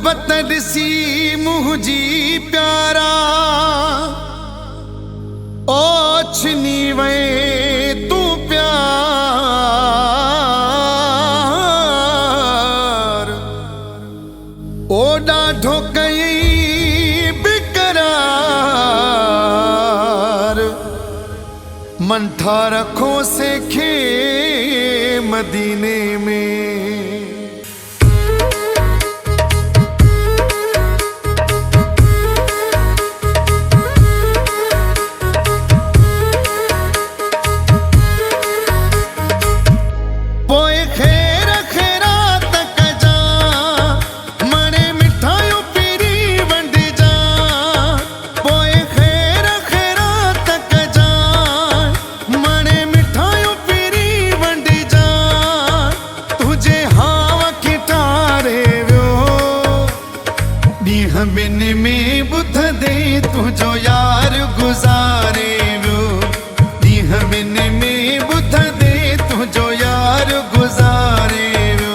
बतरसी मुझी प्यारा ओछनी वे तू प्यार ओ डाढो कई बिकरार मन ठा रखो से खे मदीने में बिन में बुध दे तुझो यार गुजारे वो दीह बिन में बुध दे तुझो यार गुजारे वो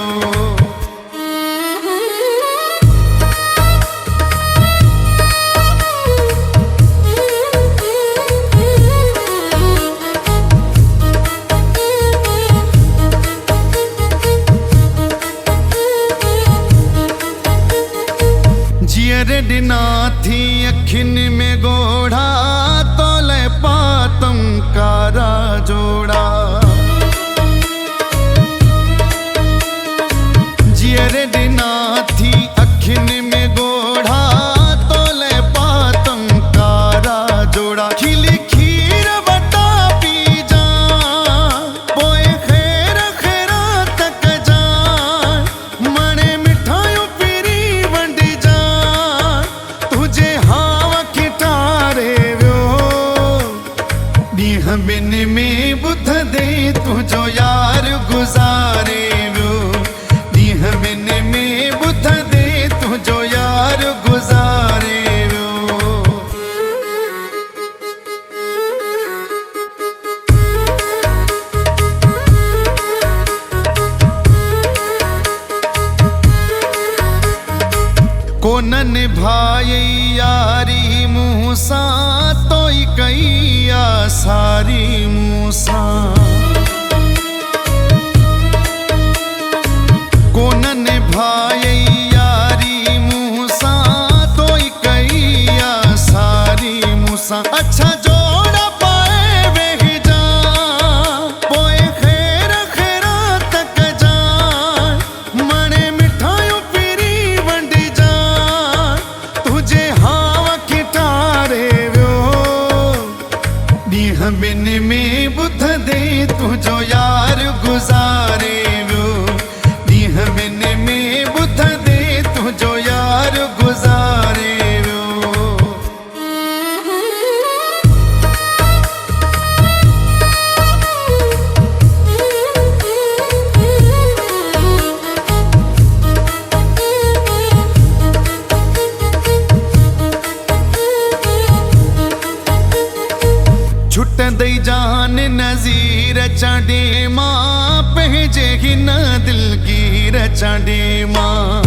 जियरडिना थी अखिन में गोढ़ा तोले पातम कारा जोड़ा जियरडिना थी अखिन में गोढ़ा तोले पातम कारा जोड़ा खिली खीर बटा पी जा पोए खैर खैरा तक जा मने मिठाइयों पीरी वंडी जा तुझे हावा किटारे वो दीह बिन में बुध दे तुझो यार गुजारे वो दीह बिन में बुध दे तुझो यार गुजारे वो कोन निभाए यारी मूसा तोई कैया सारी मूसा कोन निभाए यारी मूसा तोई कैया सारी मूसा अच्छा जोड़ा पाए वे जा पोए खैर खैरा तक जा मने मिठाइयों पीरी वंडी जा तुझे हावा किटारे वो दीह बिन में बुध दे तुझो यार गुजारे वो दीह बिन में बुध दे तुझो यार गुजारे वो छुट दई जान नजीर चाडे मां पहजे ही न दिल गिर चाडे मां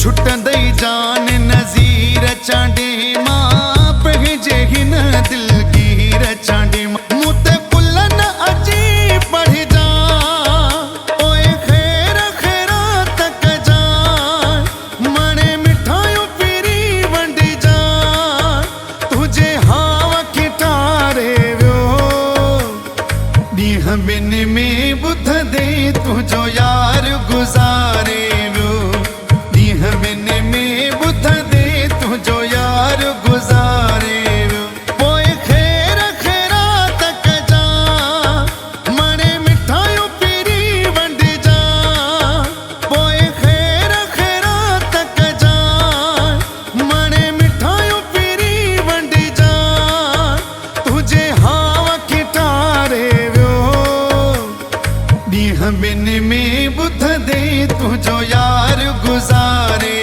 छुट दई जान नजीर चाडे मां पहजे ही न दिल गिर चाडे मां मुते कुलन अजी पढ़ जा ओए खैर खैरा तक जा मने मिठाइयों पीरी वंडी जा तुझे हावा किटारे वो दीह बिन में बुध दे तुझो यार गुजारे वो दीह बिन में बुध दे तुझो यार गुजारे वो पोए खैर खैरा तक जा मने मिठाइयों पीरी वंडी जा पोए खैर खैरा तक जा मने मिठाइयों पीरी वंडी जा तुझे हावा किटारे वो दीह बिन में बुध दे तुझो यार गुजारे